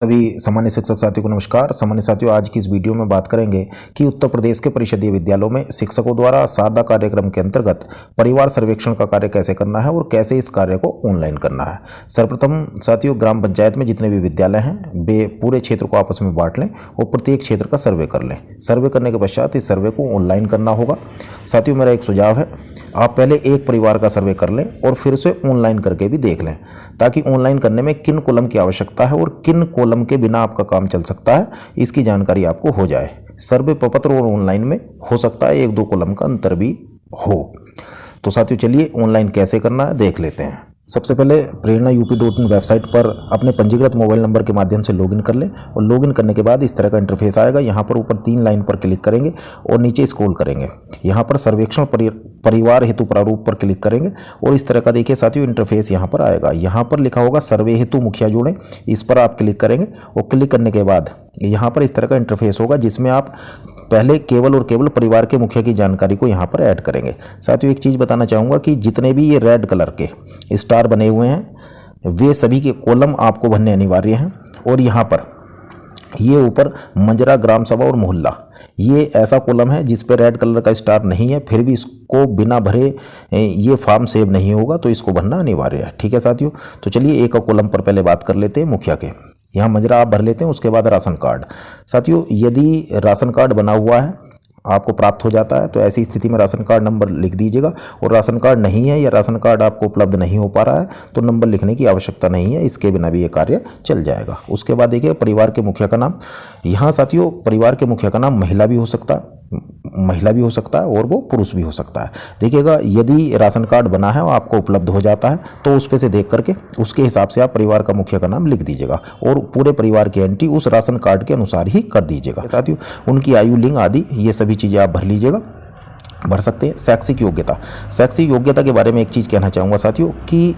सभी सामान्य शिक्षक साथियों को नमस्कार। सामान्य साथियों, आज की इस वीडियो में बात करेंगे कि उत्तर प्रदेश के परिषदीय विद्यालयों में शिक्षकों द्वारा सारदा कार्यक्रम के अंतर्गत परिवार सर्वेक्षण का कार्य कैसे करना है और कैसे इस कार्य को ऑनलाइन करना है। सर्वप्रथम साथियों, ग्राम पंचायत में जितने भी विद्यालय हैं वे पूरे क्षेत्र को आपस में बांट लें और प्रत्येक क्षेत्र का सर्वे कर लें। सर्वे करने के पश्चात इस सर्वे को ऑनलाइन करना होगा। साथियों, मेरा एक सुझाव है, आप पहले एक परिवार का सर्वे कर लें और फिर उसे ऑनलाइन करके भी देख लें, ताकि ऑनलाइन करने में किन कॉलम की आवश्यकता है और किन कॉलम के बिना आपका काम चल सकता है, इसकी जानकारी आपको हो जाए। सर्वे प्रपत्र और ऑनलाइन में हो सकता है 1-2 कॉलम का अंतर भी हो। तो साथियों, चलिए ऑनलाइन कैसे करना है देख लेते हैं। सबसे पहले prerna.up.in वेबसाइट पर अपने पंजीकृत मोबाइल नंबर के माध्यम से लॉगिन कर लें और लॉगिन करने के बाद इस तरह का इंटरफेस आएगा। यहाँ पर ऊपर 3 लाइन पर क्लिक करेंगे और नीचे स्क्रॉल करेंगे। यहाँ पर सर्वेक्षण परिवार हेतु प्रारूप पर क्लिक करेंगे और इस तरह का देखिए साथियों इंटरफेस यहाँ पर आएगा। यहाँ पर लिखा होगा सर्वे हेतु मुखिया जोड़ें, इस पर आप क्लिक करेंगे और क्लिक करने के बाद यहाँ पर इस तरह का इंटरफेस होगा, जिसमें आप पहले केवल और केवल परिवार के मुखिया की जानकारी को यहाँ पर ऐड करेंगे। साथियों, एक चीज़ बताना चाहूँगा कि जितने भी ये रेड कलर के स्टार बने हुए हैं वे सभी के कॉलम आपको भरने अनिवार्य हैं। और यहाँ पर ये ऊपर मंजरा ग्राम सभा और मोहल्ला, ये ऐसा कॉलम है जिस पे रेड कलर का स्टार नहीं है, फिर भी इसको बिना भरे ये फॉर्म सेव नहीं होगा, तो इसको भरना अनिवार्य है। ठीक है साथियों, तो चलिए एक कॉलम पर पहले बात कर लेते हैं मुखिया के। यहाँ मंजरा आप भर लेते हैं, उसके बाद राशन कार्ड। साथियों, यदि राशन कार्ड बना हुआ है आपको प्राप्त हो जाता है तो ऐसी स्थिति में राशन कार्ड नंबर लिख दीजिएगा, और राशन कार्ड नहीं है या राशन कार्ड आपको उपलब्ध नहीं हो पा रहा है तो नंबर लिखने की आवश्यकता नहीं है, इसके बिना भी ये कार्य चल जाएगा। उसके बाद देखिए परिवार के मुखिया का नाम। यहाँ साथियों परिवार के मुखिया का नाम महिला भी हो सकता है और वो पुरुष भी हो सकता है। देखिएगा, यदि राशन कार्ड बना है और आपको उपलब्ध हो जाता है तो उस पे से देख करके उसके हिसाब से आप परिवार का मुखिया का नाम लिख दीजिएगा और पूरे परिवार की एंट्री उस राशन कार्ड के अनुसार ही कर दीजिएगा। साथियों, उनकी आयु, लिंग आदि ये सभी चीज़ें आप भर लीजिएगा, भर सकते हैं। शैक्षिक योग्यता के बारे में एक चीज़ कहना चाहूँगा साथियों कि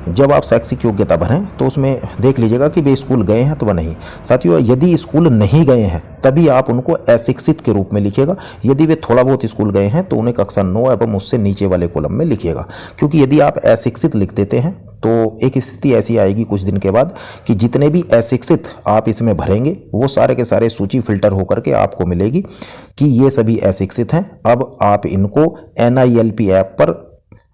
जब आप शैक्षिक योग्यता भरें तो उसमें देख लीजिएगा कि वे स्कूल गए हैं तो वह नहीं। साथियों, यदि स्कूल नहीं गए हैं तभी आप उनको अशिक्षित के रूप में लिखिएगा। यदि वे थोड़ा बहुत स्कूल गए हैं तो उन्हें कक्षा 9 एवं उससे नीचे वाले कॉलम में लिखिएगा, क्योंकि यदि आप अशिक्षित लिख देते हैं तो एक स्थिति ऐसी आएगी कुछ दिन के बाद कि जितने भी अशिक्षित आप इसमें भरेंगे वो सारे के सारे सूची फिल्टर होकर के आपको मिलेगी कि ये सभी अशिक्षित हैं। अब आप इनको NILP ऐप पर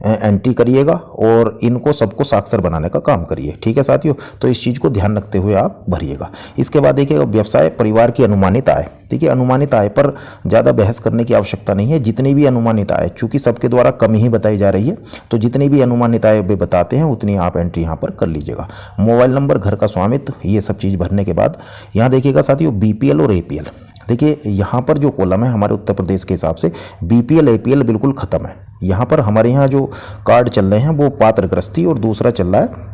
एंट्री करिएगा और इनको सबको साक्षर बनाने का काम करिए। ठीक है साथियों, तो इस चीज़ को ध्यान रखते हुए आप भरिएगा। इसके बाद देखिएगा व्यवसाय, परिवार की अनुमानित आय। देखिए, अनुमानित आय पर ज़्यादा बहस करने की आवश्यकता नहीं है। जितनी भी अनुमानित आय, चूंकि सबके द्वारा कम ही बताई जा रही है, तो जितनी भी अनुमानित आय वे बताते हैं उतनी आप एंट्री यहाँ पर कर लीजिएगा। मोबाइल नंबर, घर का स्वामित्व, ये सब चीज़ भरने के बाद यहाँ देखिएगा साथियों BPL और APL। देखिए, यहाँ पर जो कॉलम है हमारे उत्तर प्रदेश के हिसाब से BPL APL बिल्कुल ख़त्म है। यहाँ पर हमारे यहाँ जो कार्ड चल रहे हैं वो पात्रग्रस्ती और दूसरा चल रहा है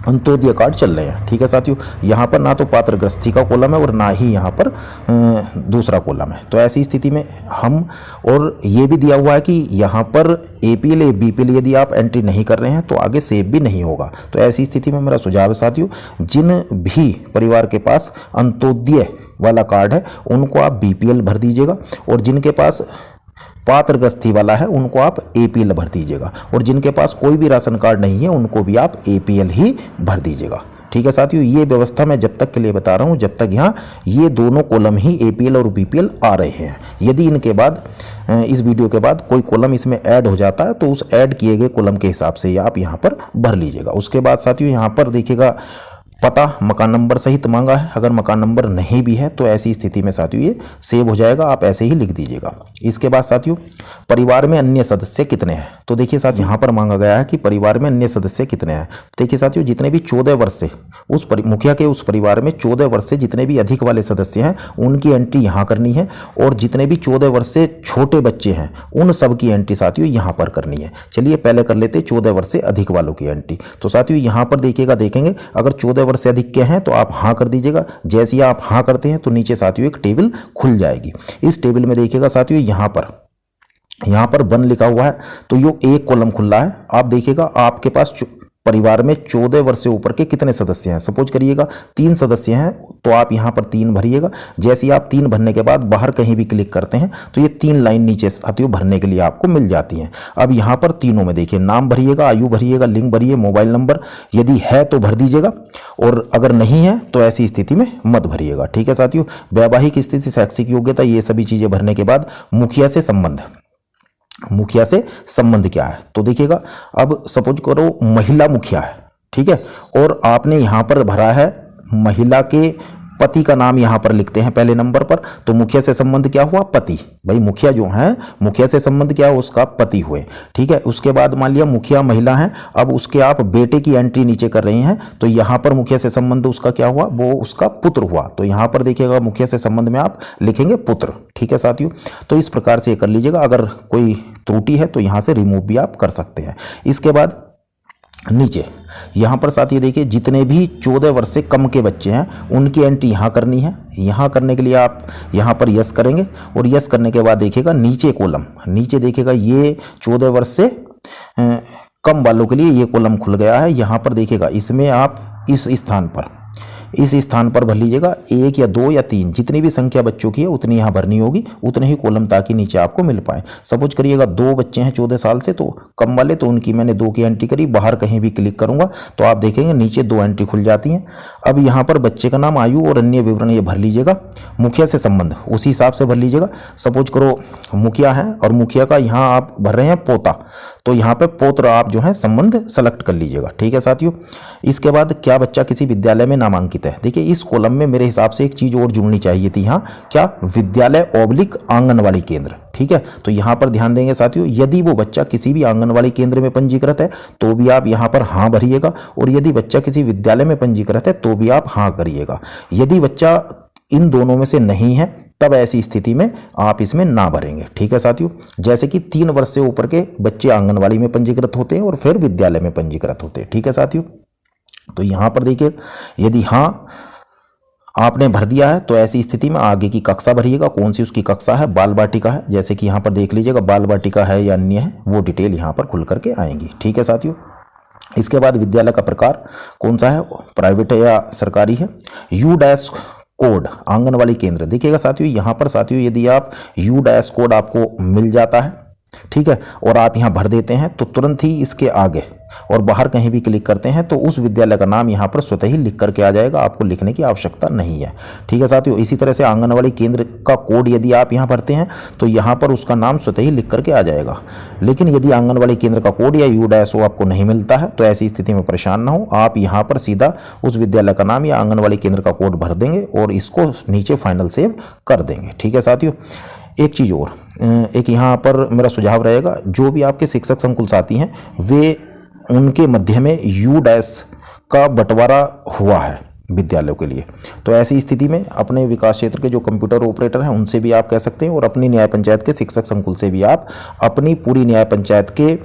अंत्योदय कार्ड चल रहे हैं। ठीक है साथियों, यहाँ पर ना तो पात्रग्रस्ती का कॉलम है और ना ही यहाँ पर दूसरा कॉलम है। तो ऐसी स्थिति में हम, और ये भी दिया हुआ है कि यहाँ पर APL या BPL यदि आप एंट्री नहीं कर रहे हैं तो आगे सेव भी नहीं होगा। तो ऐसी स्थिति में मेरा सुझाव है साथियों, जिन भी परिवार के पास अंत्योदय वाला कार्ड है उनको आप BPL भर दीजिएगा, और जिनके पास पात्रग्रस्ती वाला है उनको आप APL भर दीजिएगा, और जिनके पास कोई भी राशन कार्ड नहीं है उनको भी आप APL ही भर दीजिएगा। ठीक है साथियों, ये व्यवस्था मैं जब तक के लिए बता रहा हूँ जब तक यहाँ ये दोनों कॉलम ही APL और BPL आ रहे हैं। यदि इनके बाद, इस वीडियो के बाद कोई कॉलम इसमें ऐड हो जाता है तो उस ऐड किए गए कॉलम के हिसाब से आप यहाँ पर भर लीजिएगा। उसके बाद साथियों यहाँ पर देखिएगा पता, मकान नंबर सहित मांगा है। अगर मकान नंबर नहीं भी है तो ऐसी स्थिति में साथियों ये सेव हो जाएगा, आप ऐसे ही लिख दीजिएगा। इसके बाद साथियों परिवार में अन्य सदस्य कितने हैं। तो देखिए साथियों यहाँ पर मांगा गया है कि परिवार में अन्य सदस्य कितने हैं। देखिए साथियों, जितने भी 14 वर्ष से उस मुखिया के उस परिवार में 14 वर्ष से जितने भी अधिक वाले सदस्य हैं उनकी एंट्री यहाँ करनी है, और जितने भी 14 वर्ष से छोटे बच्चे हैं उन सब की एंट्री साथियों यहाँ पर करनी है। चलिए पहले कर लेते 14 वर्ष से अधिक वालों की एंट्री। तो साथियों यहाँ पर देखिएगा, देखेंगे अगर 14 वर्ष से अधिक के हैं तो आप हाँ कर दीजिएगा। जैसे ही आप हाँ करते हैं तो नीचे साथियों एक टेबल खुल जाएगी। इस टेबल में देखिएगा साथियों यहाँ पर 1 लिखा हुआ है, तो ये एक कॉलम खुल रहा है। आप देखिएगा आपके पास परिवार में 14 वर्ष से ऊपर के कितने सदस्य हैं। सपोज करिएगा 3 सदस्य हैं तो आप यहाँ पर 3 भरिएगा। जैसे ही आप 3 भरने के बाद बाहर कहीं भी क्लिक करते हैं तो ये 3 लाइन नीचे साथियों भरने के लिए आपको मिल जाती हैं। अब यहाँ पर तीनों में देखिए नाम भरिएगा, आयु भरिएगा, लिंग भरिए, मोबाइल नंबर यदि है तो भर दीजिएगा और अगर नहीं है तो ऐसी स्थिति में मत भरिएगा। ठीक है साथियों। वैवाहिक स्थिति, शैक्षिक योग्यता, ये सभी चीजें भरने के बाद मुखिया से संबंध, मुखिया से संबंध क्या है तो देखिएगा अब सपोज करो महिला मुखिया है, ठीक है, और आपने यहां पर भरा है महिला के पति का नाम यहां पर लिखते हैं पहले नंबर पर, तो मुखिया से संबंध क्या हुआ, पति। भाई मुखिया जो है, मुखिया से संबंध क्या है, उसका पति हुए। ठीक है। उसके बाद मान लिया मुखिया महिला है, अब उसके आप बेटे की एंट्री नीचे कर रही हैं तो यहां पर मुखिया से संबंध उसका क्या हुआ, वो उसका पुत्र हुआ। तो यहां पर देखिएगा मुखिया से संबंध में आप लिखेंगे पुत्र। ठीक है साथियों। तो इस प्रकार से कर लीजिएगा। अगर कोई त्रुटि है तो यहां से रिमूव भी आप कर सकते हैं। इसके बाद नीचे यहां पर साथियों देखिए जितने भी 14 वर्ष से कम के बच्चे हैं उनकी एंट्री यहां करनी है। यहां करने के लिए आप यहां पर यस करेंगे और यस करने के बाद देखिएगा नीचे कॉलम, नीचे देखिएगा ये 14 वर्ष से कम वालों के लिए ये कॉलम खुल गया है। यहां पर देखिएगा इसमें आप इस स्थान पर भर लीजिएगा 1 या 2 या 3 जितनी भी संख्या बच्चों की है उतनी यहाँ भरनी होगी, उतने ही कॉलम ताकि नीचे आपको मिल पाए। सपोज करिएगा 2 बच्चे हैं 14 साल से तो कम वाले, तो उनकी मैंने 2 की एंट्री करी। बाहर कहीं भी क्लिक करूंगा तो आप देखेंगे नीचे 2 एंट्री खुल जाती हैं। अब यहाँ पर बच्चे का नाम, आयु और अन्य विवरण ये भर लीजिएगा। मुखिया से संबंध उसी हिसाब से भर लीजिएगा। सपोज करो मुखिया है और मुखिया का यहाँ आप भर रहे हैं पोता, तो यहाँ पे पौत्र आप जो है संबंध सेलेक्ट कर लीजिएगा। ठीक है साथियों। इसके बाद क्या बच्चा किसी विद्यालय में नामांकित है। देखिए इस कॉलम में मेरे हिसाब से एक चीज और जुड़नी चाहिए थी, यहाँ क्या, विद्यालय ऑब्लिक आंगनवाड़ी केंद्र। ठीक है। तो यहाँ पर ध्यान देंगे साथियों, यदि वो बच्चा किसी भी आंगनवाड़ी केंद्र में पंजीकृत है तो भी आप यहाँ पर हाँ भरिएगा, और यदि बच्चा किसी विद्यालय में पंजीकृत है तो भी आप हाँ करिएगा। यदि बच्चा इन दोनों में से नहीं है तब ऐसी स्थिति में आप इसमें ना भरेंगे। ठीक है साथियों। जैसे कि 3 वर्ष से ऊपर के बच्चे आंगनवाड़ी में पंजीकृत होते हैं और फिर विद्यालय में पंजीकृत होते हैं। ठीक है साथियों। तो यहां पर देखिए यदि हाँ आपने भर दिया है तो ऐसी स्थिति में आगे की कक्षा भरिएगा, कौन सी उसकी कक्षा है, बाल बाटिका है, जैसे कि यहां पर देख लीजिएगा बाल बाटिका है या अन्य है, वो डिटेल यहां पर खुल करके आएंगी। ठीक है साथियों। इसके बाद विद्यालय का प्रकार कौन सा है, प्राइवेट है या सरकारी है। U- कोड आंगनवाड़ी केंद्र, देखिएगा साथियों यहां पर साथियों यदि आप U- कोड आपको मिल जाता है, ठीक है, और आप यहां भर देते हैं तो तुरंत ही इसके आगे और बाहर कहीं भी क्लिक करते हैं तो उस विद्यालय का नाम यहां पर स्वतः ही लिख करके आ जाएगा, आपको लिखने की आवश्यकता नहीं है। ठीक है साथियों। इसी तरह से आंगनवाड़ी केंद्र का कोड यदि आप यहां भरते हैं तो यहां पर उसका नाम स्वतः ही लिख करके आ जाएगा। लेकिन यदि आंगनवाड़ी केंद्र का कोड या U- आपको नहीं मिलता है तो ऐसी स्थिति में परेशान ना हो, आप यहां पर सीधा उस विद्यालय का नाम या आंगनवाड़ी केंद्र का कोड भर देंगे और इसको नीचे फाइनल सेव कर देंगे। ठीक है साथियों। एक चीज़ और, एक यहाँ पर मेरा सुझाव रहेगा, जो भी आपके शिक्षक संकुल साथी हैं वे उनके मध्य में U- का बंटवारा हुआ है विद्यालयों के लिए, तो ऐसी स्थिति में अपने विकास क्षेत्र के जो कंप्यूटर ऑपरेटर हैं उनसे भी आप कह सकते हैं और अपनी न्याय पंचायत के शिक्षक संकुल से भी आप अपनी पूरी न्याय पंचायत के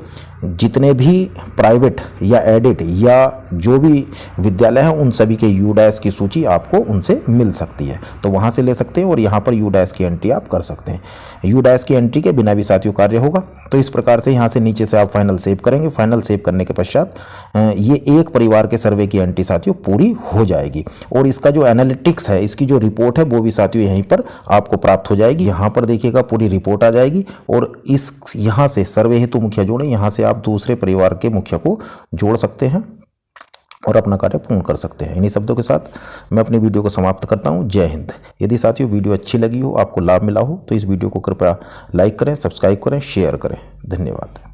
जितने भी प्राइवेट या एडिट या जो भी विद्यालय हैं उन सभी के U- की सूची आपको उनसे मिल सकती है, तो वहाँ से ले सकते हैं और यहाँ पर U- की एंट्री आप कर सकते हैं। U- की एंट्री के बिना भी साथियों कार्य होगा। तो इस प्रकार से यहाँ से नीचे से आप फाइनल सेव करेंगे। फाइनल सेव करने के पश्चात ये एक परिवार के सर्वे की एंट्री साथियों पूरी हो जाएगी और इसका जो एनालिटिक्स है, इसकी जो रिपोर्ट है वो भी साथियों यहीं पर आपको प्राप्त हो जाएगी। यहाँ पर देखिएगा पूरी रिपोर्ट आ जाएगी और इस यहाँ से सर्वे हेतु मुखिया जोड़े, यहाँ से आप दूसरे परिवार के मुखिया को जोड़ सकते हैं और अपना कार्य पूर्ण कर सकते हैं। इन्हीं शब्दों के साथ मैं अपनी वीडियो को समाप्त करता हूं। जय हिंद। यदि साथियों वीडियो अच्छी लगी हो, आपको लाभ मिला हो तो इस वीडियो को कृपया लाइक करें, सब्सक्राइब करें, शेयर करें। धन्यवाद।